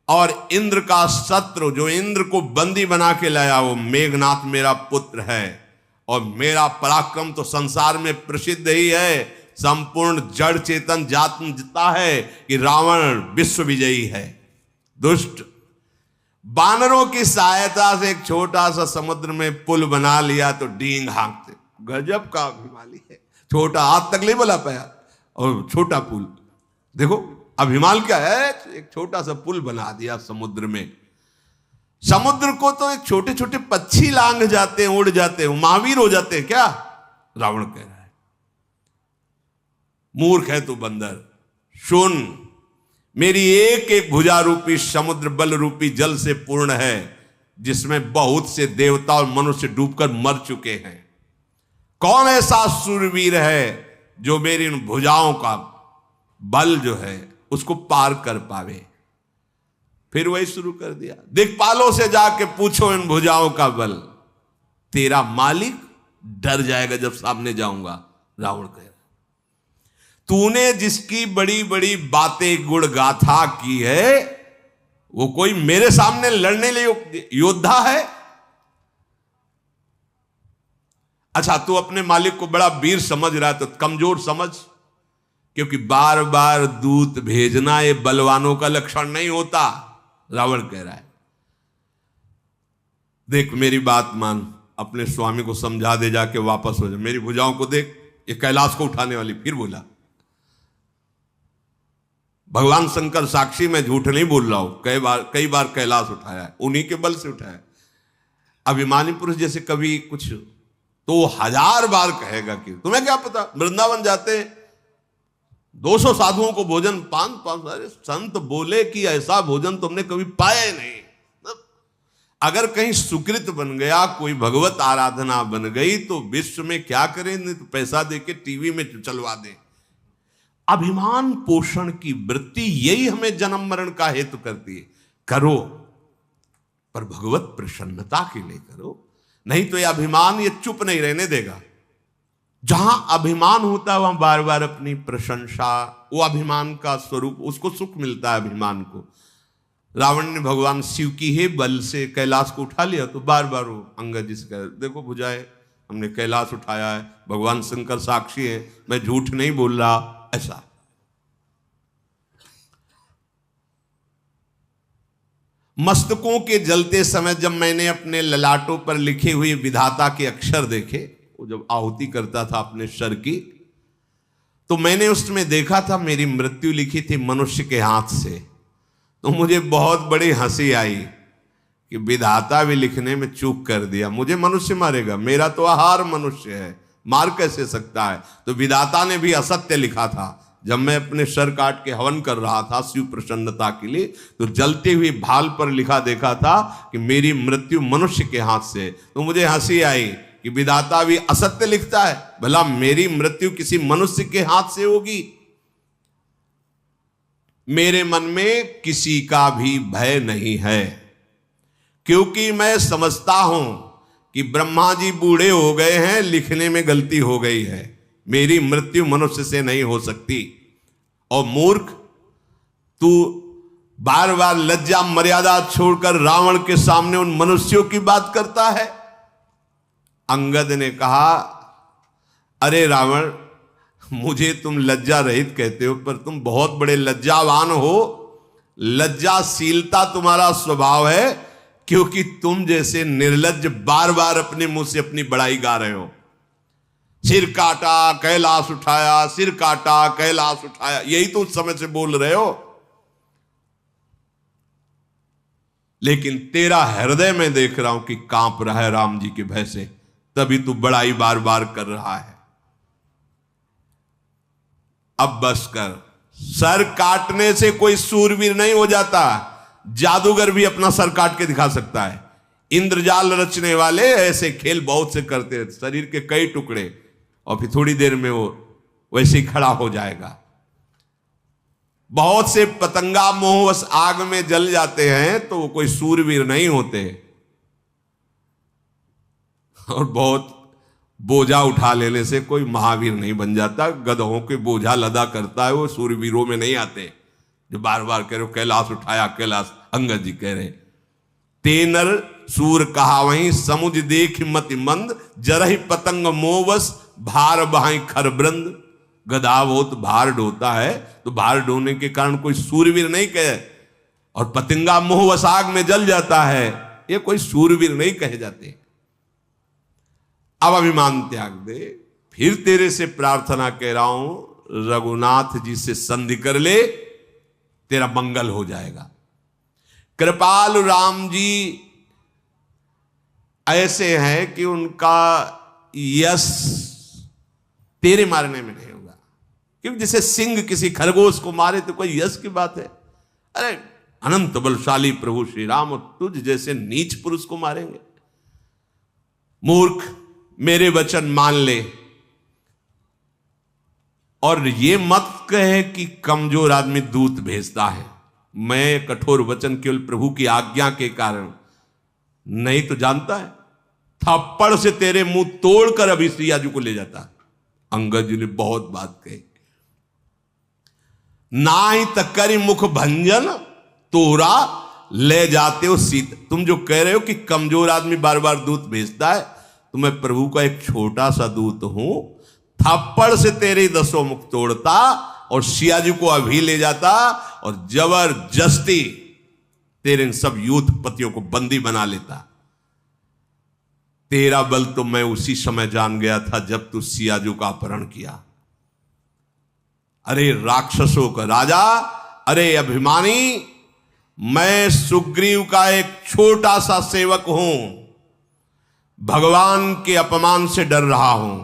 और इंद्र का शत्रु, जो इंद्र को बंदी बना के लाया, वो मेघनाथ मेरा पुत्र है। और मेरा पराक्रम तो संसार में प्रसिद्ध ही है। संपूर्ण जड़ चेतन जानता है कि रावण विश्व विजयी है। दुष्ट, बानरों की सहायता से एक छोटा सा समुद्र में पुल बना लिया तो डींग हाँकते। गजब का अभिमानी है। छोटा, हाथ तक नहीं बोला पाया, और छोटा पुल। देखो अभिमान क्या है, एक छोटा सा पुल बना दिया समुद्र में। समुद्र को तो एक छोटे छोटे पक्षी लांघ जाते हैं, उड़ जाते हैं, महावीर हो जाते हैं क्या? रावण कह रहा है। मूर्ख है तू बंदर। सुन, मेरी एक एक भुजा रूपी समुद्र बल रूपी जल से पूर्ण है, जिसमें बहुत से देवता और मनुष्य डूबकर मर चुके हैं। कौन ऐसा सूरवीर है जो मेरी इन भुजाओं का बल जो है उसको पार कर पावे? फिर वही शुरू कर दिया, दिक्पालों से जाके पूछो इन भुजाओं का बल। तेरा मालिक डर जाएगा जब सामने जाऊंगा। रावण कह रहा, तूने जिसकी बड़ी बड़ी बातें गुण गाथा की है, वो कोई मेरे सामने लड़ने लिए योद्धा है? अच्छा, तू अपने मालिक को बड़ा वीर समझ रहा है तो कमजोर समझ। क्योंकि बार बार दूत भेजना ये बलवानों का लक्षण नहीं होता। रावण कह रहा है, देख मेरी बात मान, अपने स्वामी को समझा दे, जाके वापस हो जा, मेरी भुजाओं को देख, ये कैलाश को उठाने वाली। फिर बोला, भगवान शंकर साक्षी, मैं झूठ नहीं बोल रहा हूं, कई बार कैलाश उठाया है, उन्हीं के बल से उठाया है। अभिमानी पुरुष जैसे कभी कुछ तो 1000 बार कहेगा कि तुम्हें क्या पता, वृंदावन जाते 200 साधुओं को भोजन 5 सारे संत बोले कि ऐसा भोजन तुमने कभी पाया ही नहीं। अगर कहीं सुकृत बन गया, कोई भगवत आराधना बन गई, तो विश्व में क्या करें, नहीं तो पैसा देके टीवी में चलवा दें। अभिमान पोषण की वृत्ति यही हमें जन्म मरण का हेतु करती है। करो पर भगवत प्रसन्नता के लिए करो, नहीं तो ये अभिमान ये चुप नहीं रहने देगा। जहां अभिमान होता है वहां बार बार अपनी प्रशंसा, वो अभिमान का स्वरूप, उसको सुख मिलता है अभिमान को। रावण ने भगवान शिव की ही बल से कैलाश को उठा लिया, तो बार बार वो अंगद जी से कह, देखो भुजाए, हमने कैलाश उठाया है, भगवान शंकर साक्षी है, मैं झूठ नहीं बोल रहा। ऐसा मस्तकों के जलते समय जब मैंने अपने ललाटों पर लिखे हुए विधाता के अक्षर देखे, वो जब आहुति करता था अपने सर की, तो मैंने उसमें देखा था मेरी मृत्यु लिखी थी मनुष्य के हाथ से। तो मुझे बहुत बड़ी हंसी आई कि विधाता भी लिखने में चूक कर दिया। मुझे मनुष्य मारेगा, मेरा तो आहार मनुष्य है, मार कैसे सकता है। तो विधाता ने भी असत्य लिखा था। जब मैं अपने सर काट के हवन कर रहा था शिव प्रसन्नता के लिए, तो जलते हुए भाल पर लिखा देखा था कि मेरी मृत्यु मनुष्य के हाथ से। तो मुझे हंसी आई कि विधाता भी असत्य लिखता है, भला मेरी मृत्यु किसी मनुष्य के हाथ से होगी। मेरे मन में किसी का भी भय नहीं है, क्योंकि मैं समझता हूं कि ब्रह्मा जी बूढ़े हो गए हैं, लिखने में गलती हो गई है, मेरी मृत्यु मनुष्य से नहीं हो सकती। और मूर्ख, तू बार बार लज्जा मर्यादा छोड़कर रावण के सामने उन मनुष्यों की बात करता है। अंगद ने कहा, अरे रावण, मुझे तुम लज्जा रहित कहते हो, पर तुम बहुत बड़े लज्जावान हो। लज्जाशीलता तुम्हारा स्वभाव है, क्योंकि तुम जैसे निर्लज्ज बार बार अपने मुंह से अपनी बड़ाई गा रहे हो। सिर काटा कैलाश उठाया, सिर काटा कैलाश उठाया, यही तो उस समय से बोल रहे हो। लेकिन तेरा हृदय में देख रहा हूं कि कांप रहा है राम जी के भय से, तभी तू बड़ाई बार बार कर रहा है। अब बस कर। सर काटने से कोई सूरवीर नहीं हो जाता, जादूगर भी अपना सर काट के दिखा सकता है। इंद्रजाल रचने वाले ऐसे खेल बहुत से करते हैं, शरीर के कई टुकड़े, और फिर थोड़ी देर में वो वैसे ही खड़ा हो जाएगा। बहुत से पतंगा मोहवश आग में जल जाते हैं, तो वो कोई सूरवीर नहीं होते। और बहुत बोझा उठा लेने से कोई महावीर नहीं बन जाता। गधों के बोझा लदा करता है, वो सूरवीरों में नहीं आते। जो बार बार कह रहे हो कैलाश उठाया कैलाश, अंगद जी कह रहे, तेनर सूर कहा वहीं समुझ देख मति मंद, जरहि पतंग मोवस भार बहाई खरबृंद। गधा बहुत भार ढोता है, तो भार ढोने के कारण कोई सूरवीर नहीं कहे। और पतंगा मोहवश आग में जल जाता है, ये कोई सूरवीर नहीं कहे जाते। अब अभिमान त्याग दे। फिर तेरे से प्रार्थना कह रहा हूं, रघुनाथ जी से संधि कर ले, तेरा मंगल हो जाएगा। कृपालु राम जी ऐसे हैं कि उनका यश तेरे मारने में नहीं होगा। क्योंकि जैसे सिंह किसी खरगोश को मारे तो कोई यश की बात है। अरे अनंत बलशाली प्रभु श्री राम तुझ जैसे नीच पुरुष को मारेंगे। मूर्ख, मेरे वचन मान ले, और ये मत कहे कि कमजोर आदमी दूत भेजता है। मैं कठोर वचन केवल प्रभु की आज्ञा के कारण, नहीं तो जानता है थप्पड़ से तेरे मुंह तोड़कर अभी सिया जी को ले जाता। अंगद जी ने बहुत बात कही। नाई तकरी मुख भंजन तोरा ले जाते हो सीत। तुम जो कह रहे हो कि कमजोर आदमी बार बार दूत भेजता है, तो मैं प्रभु का एक छोटा सा दूत हूं, थप्पड़ से तेरे 10 मुख तोड़ता, और सिया जी को अभी ले जाता और जबरदस्ती तेरे इन सब यूथपतियों को बंदी बना लेता। तेरा बल तो मैं उसी समय जान गया था जब तू सियाजू का अपहरण किया। अरे राक्षसों का राजा, अरे अभिमानी, मैं सुग्रीव का एक छोटा सा सेवक हूं, भगवान के अपमान से डर रहा हूं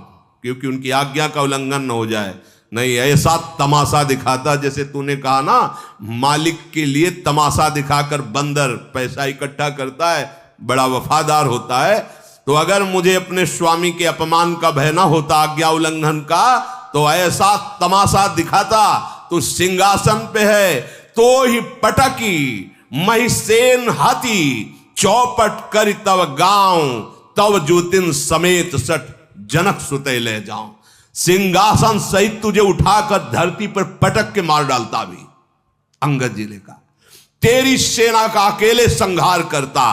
क्योंकि उनकी आज्ञा का उल्लंघन न हो जाए। नहीं, ऐसा तमाशा दिखाता, जैसे तूने कहा ना, मालिक के लिए तमाशा दिखाकर बंदर पैसा इकट्ठा करता है, बड़ा वफादार होता है। तो अगर मुझे अपने स्वामी के अपमान का भय ना होता, आज्ञा उल्लंघन का, तो ऐसा तमाशा दिखाता। तू सिंहासन पे है तो ही पटकी, महिसेन हाथी चौपट कर तव गांव, तव ज्योतिन समेत सठ जनक सुते ले जाऊं। सिंहासन सहित तुझे उठाकर धरती पर पटक के मार डालता भी। अंगद जी ने कहा, तेरी सेना का अकेले संहार करता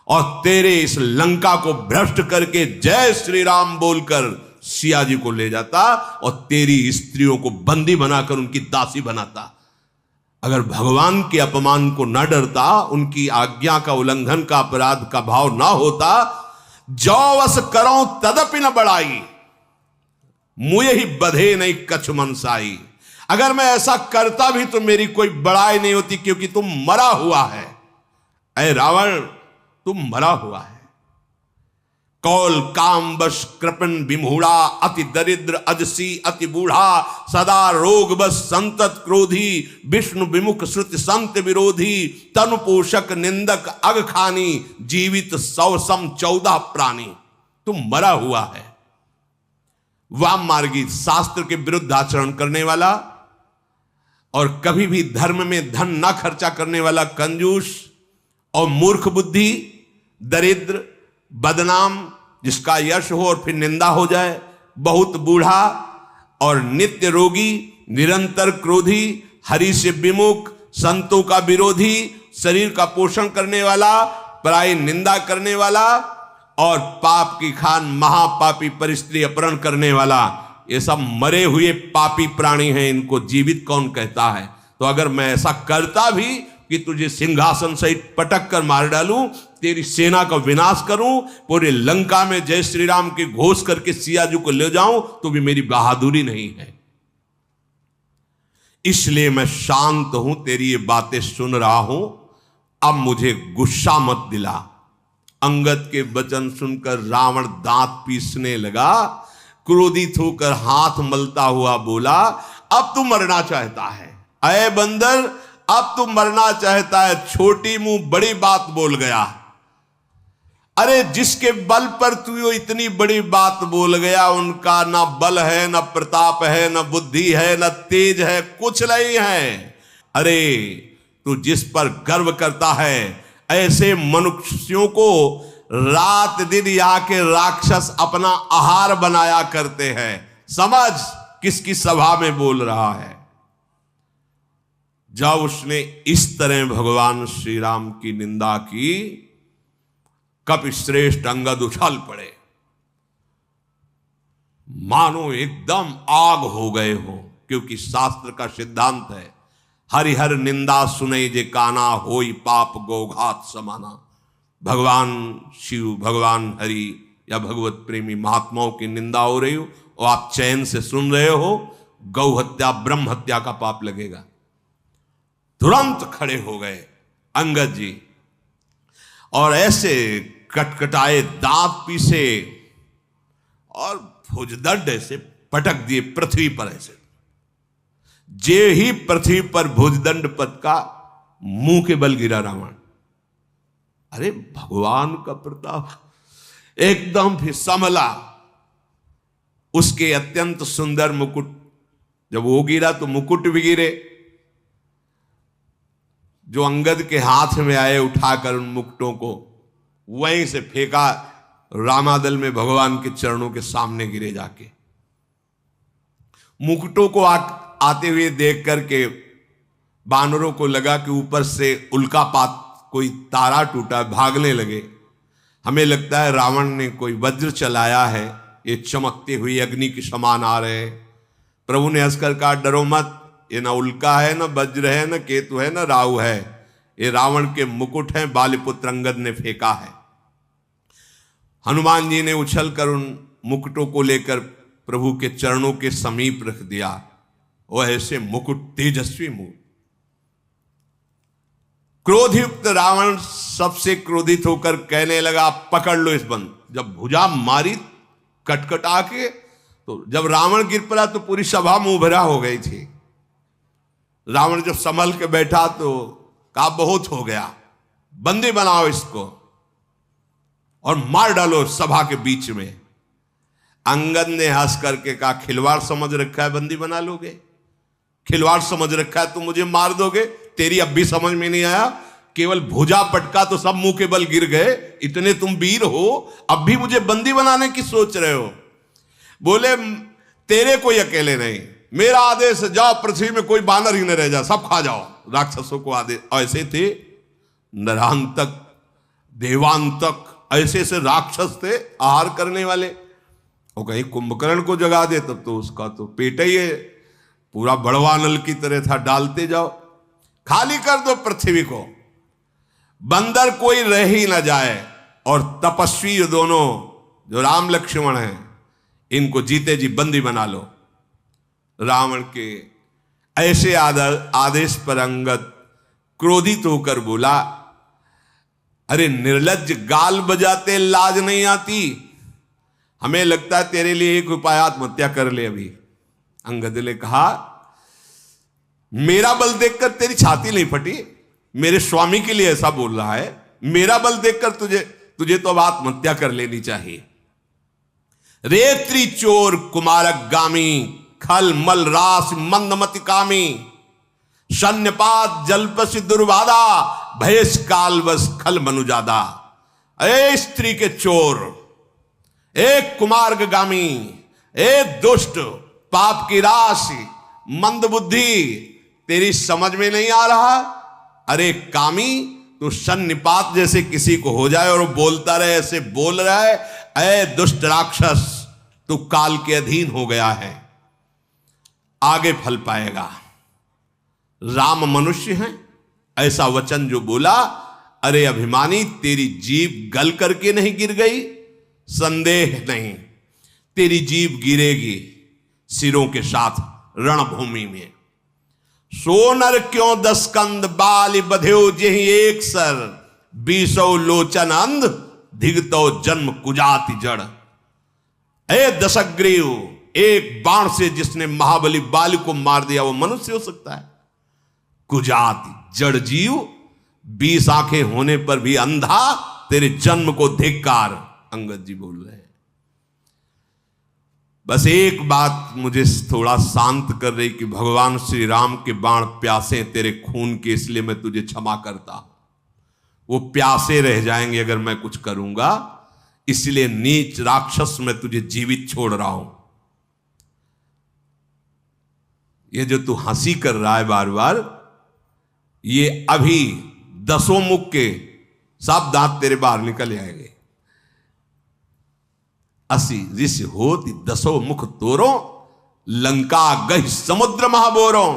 और तेरे इस लंका को भ्रष्ट करके जय श्री राम बोलकर सिया जी को ले जाता और तेरी स्त्रियों को बंदी बनाकर उनकी दासी बनाता। अगर भगवान के अपमान को न डरता, उनकी आज्ञा का उल्लंघन का अपराध का भाव ना होता, जो वस करो तदपि न बढ़ाई, मुझे ही बधे नहीं कछ मनसाई। अगर मैं ऐसा करता भी तो मेरी कोई बड़ाई नहीं होती, क्योंकि तुम मरा हुआ है। ऐ रावण, तुम मरा हुआ है। कौल काम बश कृपन विमूढ़ा, अति दरिद्र अजसी अति बूढ़ा, सदा रोग बस संतत क्रोधी, विष्णु विमुख श्रुति संत विरोधी, तनु पोषक निंदक अग खानी, जीवित 100 सम 14 प्राणी। तुम मरा हुआ है। वाम मार्गी, शास्त्र के विरुद्ध आचरण करने वाला और कभी भी धर्म में धन ना खर्चा करने वाला कंजूस और मूर्ख बुद्धि, दरिद्र, बदनाम, जिसका यश हो और फिर निंदा हो जाए, बहुत बूढ़ा और नित्य रोगी, निरंतर क्रोधी, हरि से विमुख, संतों का विरोधी, शरीर का पोषण करने वाला, पराई निंदा करने वाला और पाप की खान महापापी परिस्त्री अपहरण करने वाला, ये सब मरे हुए पापी प्राणी हैं। इनको जीवित कौन कहता है? तो अगर मैं ऐसा करता भी कि तुझे सिंहासन सहित पटक कर मार डालूं, तेरी सेना का विनाश करूं, पूरे लंका में जय श्री राम के घोष करके सियाजू को ले जाऊं, तो भी मेरी बहादुरी नहीं है। इसलिए मैं शांत हूं, तेरी ये बातें सुन रहा हूं। अब मुझे गुस्सा मत दिला। अंगद के वचन सुनकर रावण दांत पीसने लगा, क्रोधित होकर हाथ मलता हुआ बोला, अब तू मरना चाहता है? अय बंदर, अब तू मरना चाहता है? छोटी मुंह बड़ी बात बोल गया। अरे जिसके बल पर तू इतनी बड़ी बात बोल गया, उनका ना बल है, ना प्रताप है, ना बुद्धि है, ना तेज है, कुछ नहीं है। अरे तू जिस पर गर्व करता है, ऐसे मनुष्यों को रात दिन यहाँ के राक्षस अपना आहार बनाया करते हैं। समझ किसकी सभा में बोल रहा है। जब उसने इस तरह भगवान श्री राम की निंदा की, कपि श्रेष्ठ अंगद उछल पड़े, मानो एकदम आग हो गए हो। क्योंकि शास्त्र का सिद्धांत है, हरिहर निंदा सुने जे काना, होई पाप गौघात समाना। भगवान शिव, भगवान हरि या भगवत प्रेमी महात्माओं की निंदा हो रही हो और आप चैन से सुन रहे हो, गौ हत्या ब्रह्म हत्या का पाप लगेगा। तुरंत खड़े हो गए अंगद जी और ऐसे कटकटाए, दांत पीसे और भुजदंड ऐसे पटक दिए पृथ्वी पर। ऐसे जे ही पृथ्वी पर भुजदंड पद का, मुंह के बल गिरा रावण। अरे भगवान का प्रताप एकदम फिर संभला। उसके अत्यंत सुंदर मुकुट, जब वो गिरा तो मुकुट भी गिरे, जो अंगद के हाथ में आए, उठाकर उन मुकुटों को वहीं से फेंका, रामादल में भगवान के चरणों के सामने गिरे जाके। मुकुटों को आते हुए देख करके बानरों को लगा कि ऊपर से उल्कापात, कोई तारा टूटा, भागने लगे। हमें लगता है रावण ने कोई वज्र चलाया है, ये चमकते हुए अग्नि के समान आ रहे। प्रभु ने हंसकर कहा, डरो मत, ये ना उल्का है, ना वज्र है, ना केतु है, ना राहु है, ये रावण के मुकुट हैं, बालीपुत्र अंगद ने फेंका है। हनुमान जी ने उछलकर उन मुकुटों को लेकर प्रभु के चरणों के समीप रख दिया। वो ऐसे मुकुट, तेजस्वी मुकुट। क्रोधयुक्त रावण सबसे क्रोधित होकर कहने लगा, पकड़ लो इस बंद। जब भुजा मारी कटकटा के, तो जब रावण गिर पड़ा तो पूरी सभा मुंह भरा हो गई थी। रावण जब संभल के बैठा तो कहा, बहुत हो गया, बंदी बनाओ इसको और मार डालो सभा के बीच में। अंगद ने हंस करके कहा, खिलवाड़ समझ रखा है, बंदी बना लोगे? खिलवाड़ समझ रखा है, तुम मुझे मार दोगे? तेरी अब भी समझ में नहीं आया? केवल भुजा पटका तो सब मुंह के बल गिर गए, इतने तुम वीर हो, अब भी मुझे बंदी बनाने की सोच रहे हो? बोले, तेरे कोई अकेले नहीं, मेरा आदेश, जाओ पृथ्वी में कोई बानर ही न रह जा, सब खा जाओ। राक्षसों को आदेश। ऐसे थे नरांतक, देवांतक, ऐसे से राक्षस थे आहार करने वाले। और कहीं कुंभकर्ण को जगा दे तब तो उसका तो पेट ही है, पूरा बड़वा नल की तरह था, डालते जाओ, खाली कर दो पृथ्वी को, बंदर कोई रह ही ना जाए। और तपस्वी दोनों जो राम लक्ष्मण हैं, इनको जीते जी बंदी बना लो। रावण के ऐसे आदेश पर अंगद क्रोधित होकर बोला, अरे निर्लज्ज, गाल बजाते लाज नहीं आती? हमें लगता है तेरे लिए एक उपाय, आत्महत्या कर ले अभी। अंगद ने कहा, मेरा बल देखकर तेरी छाती नहीं फटी? मेरे स्वामी के लिए ऐसा बोल रहा है? मेरा बल देखकर तुझे तो अब आत्महत्या कर लेनी चाहिए। रेत्री चोर कुमारक गामी, खल मल रास मंदमति कामी, सन्यपात जलपसि दुर्वादा, भयस कालवश खल मनुजादा। ए स्त्री के चोर, एक कुमार्गामी, एक दुष्ट, पाप की राशि, मंद बुद्धि, तेरी समझ में नहीं आ रहा? अरे कामी, तू सन्निपात जैसे किसी को हो जाए और वो बोलता रहे, ऐसे बोल रहा है। ऐ दुष्ट राक्षस, तू काल के अधीन हो गया है, आगे फल पाएगा। राम मनुष्य हैं, ऐसा वचन जो बोला, अरे अभिमानी, तेरी जीभ गल करके नहीं गिर गई? संदेह नहीं, तेरी जीभ गिरेगी सिरों के साथ रणभूमि में। सोनर क्यों 10 कंद, बाल बध्यो जेहि एक सर, 20 लोचन अंध, धिगतो जन्म कुजाति जड़। ए दशग्रीव, एक बाण से जिसने महाबली बाली को मार दिया वो मनुष्य हो सकता है? कुजाति जड़ जीव, 20 आंखें होने पर भी अंधा, तेरे जन्म को धिक्कार। अंगद जी बोल रहे हैं। बस एक बात मुझे थोड़ा शांत कर रही कि भगवान श्री राम के बाण प्यासे तेरे खून के, इसलिए मैं तुझे क्षमा करता हूं। वो प्यासे रह जाएंगे अगर मैं कुछ करूंगा, इसलिए नीच राक्षस मैं तुझे जीवित छोड़ रहा हूं। ये जो तू हंसी कर रहा है बार बार, ये अभी 10 मुख के सब दांत तेरे बाहर निकल आएंगे। 80 ऋषि होती 10 मुख तोरो, लंका गही समुद्र महाबोरो।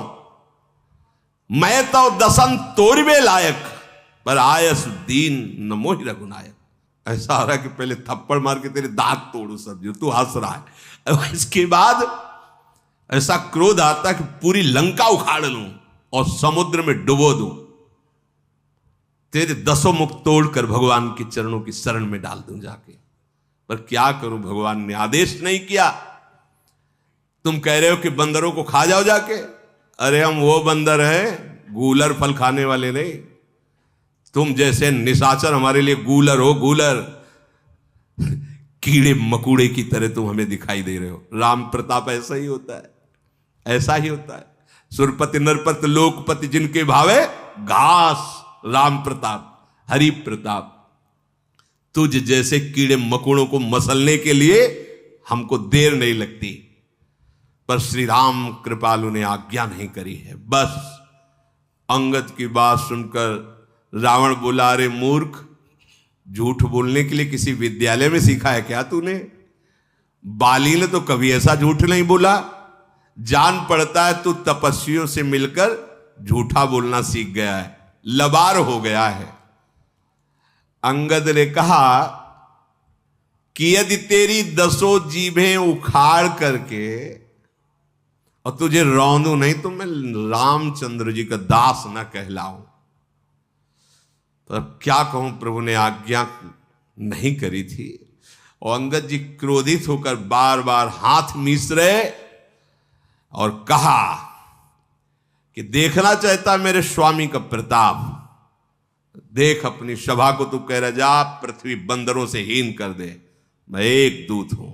मैं तो 10 तोड़वे लायक, पर आयस दीन न मोहि रघुनायक। ऐसा हो रहा है कि पहले थप्पड़ मार के तेरे दांत तोड़ू सब, जो तू हंस रहा है। इसके बाद ऐसा क्रोध आता कि पूरी लंका उखाड़ लूं और समुद्र में डुबो दूं, तेरे 10 मुख तोड़कर भगवान के चरणों की शरण में डाल दूं जाके। पर क्या करूं, भगवान ने आदेश नहीं किया। तुम कह रहे हो कि बंदरों को खा जाओ जाके। अरे हम वो बंदर हैं, गूलर फल खाने वाले नहीं। तुम जैसे निशाचर हमारे लिए गूलर हो, गूलर। कीड़े मकुड़े की तरह तुम हमें दिखाई दे रहे हो। राम प्रताप ऐसा ही होता है, ऐसा ही होता है। सुरपति नरपति लोकपति जिनके भावे घास, राम प्रताप, हरि प्रताप। तुझ जैसे कीड़े मकुड़ों को मसलने के लिए हमको देर नहीं लगती, पर श्री राम कृपालु ने आज्ञा नहीं करी है। बस अंगद की बात सुनकर रावण बोला, अरे मूर्ख, झूठ बोलने के लिए किसी विद्यालय में सीखा है क्या तूने? बाली ने तो कभी ऐसा झूठ नहीं बोला। जान पड़ता है तू तपस्वियों से मिलकर झूठा बोलना सीख गया है, लबार हो गया है। अंगद ने कहा कि यदि तेरी 10 जीभें उखाड़ करके और तुझे रौंदू नहीं तो मैं रामचंद्र जी का दास न कहलाऊं। तो अब क्या कहूं, प्रभु ने आज्ञा नहीं करी थी। और अंगद जी क्रोधित होकर बार बार हाथ मीस रहे और कहा कि देखना चाहता मेरे स्वामी का प्रताप, देख अपनी सभा को तू कह रहा जा पृथ्वी बंदरों से हीन कर दे, मैं एक दूत हूं,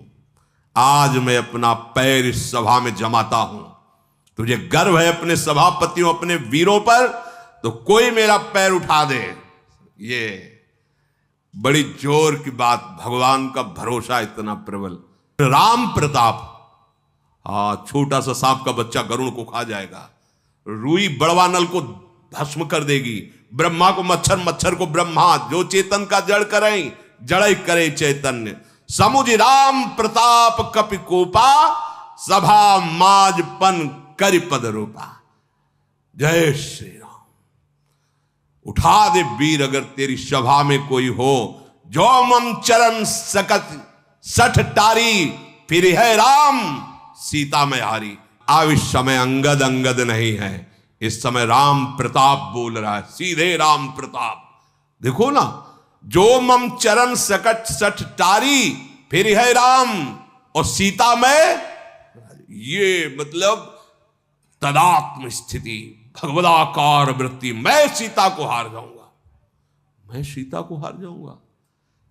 आज मैं अपना पैर इस सभा में जमाता हूं। तुझे गर्व है अपने सभापतियों अपने वीरों पर, तो कोई मेरा पैर उठा दे। ये बड़ी जोर की बात, भगवान का भरोसा इतना प्रबल। राम प्रताप, छोटा सा सांप का बच्चा गरुड़ को खा जाएगा, रुई बड़वा नल को भस्म कर देगी, ब्रह्मा को मच्छर, मच्छर को ब्रह्मा, जो चेतन का जड़ करे जड़ करे चैतन्य। समुझ राम प्रताप कपि कोपा, सभा माजपन करि पद रूपा। जय श्री राम। उठा दे वीर अगर तेरी सभा में कोई हो, जो मम चरण सकत सठ टारी, फिर है राम सीता में हारी। अब इस समय अंगद अंगद नहीं है, इस समय राम प्रताप बोल रहा है, सीधे राम प्रताप। देखो ना, जो मम चरण सकट सठ टारी, फिर है राम और सीता में, ये मतलब तदात्म स्थिति, भगवदाकार वृत्ति। मैं सीता को हार जाऊंगा, मैं सीता को हार जाऊंगा।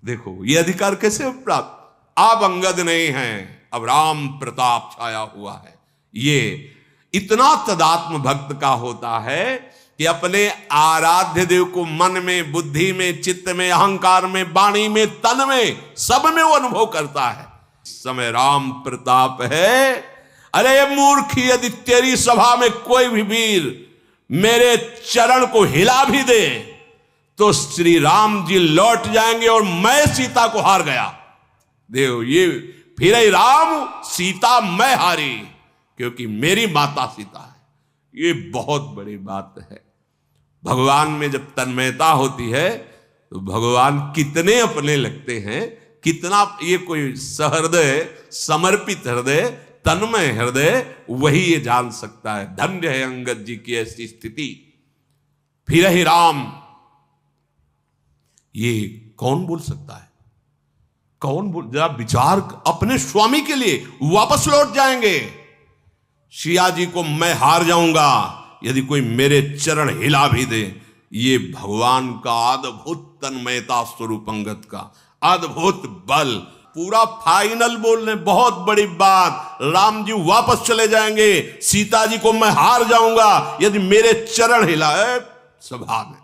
देखो ये अधिकार कैसे प्राप्त, अब अंगद नहीं है, अब राम प्रताप छाया हुआ है। ये इतना तदात्म भक्त का होता है कि अपने आराध्य देव को मन में, बुद्धि में, चित्त में, अहंकार में, वाणी में, तन में, सब में वो अनुभव करता है। इस समय राम प्रताप है। अरे मूर्ख, यदि तेरी सभा में कोई भी वीर मेरे चरण को हिला भी दे तो श्री राम जी लौट जाएंगे और मैं सीता को हार गया। देखो ये फिर राम सीता मैं हारी, क्योंकि मेरी माता सीता है। ये बहुत बड़ी बात है। भगवान में जब तन्मयता होती है तो भगवान कितने अपने लगते हैं, कितना ये कोई सहृदय, समर्पित हृदय, तन्मय हृदय, वही ये जान सकता है। धन्य है अंगद जी की ऐसी स्थिति। फिर ही राम, ये कौन बोल सकता है, कौन बोल, जरा विचार, अपने स्वामी के लिए वापस लौट जाएंगे। सिया जी को मैं हार जाऊंगा यदि कोई मेरे चरण हिला भी दे। ये भगवान का अद्भुत तन्मयता स्वरूप अंगद का अद्भुत बल, पूरा फाइनल बोल रहे, बहुत बड़ी बात। राम जी वापस चले जाएंगे, सीता जी को मैं हार जाऊंगा यदि मेरे चरण हिलाए सभा में।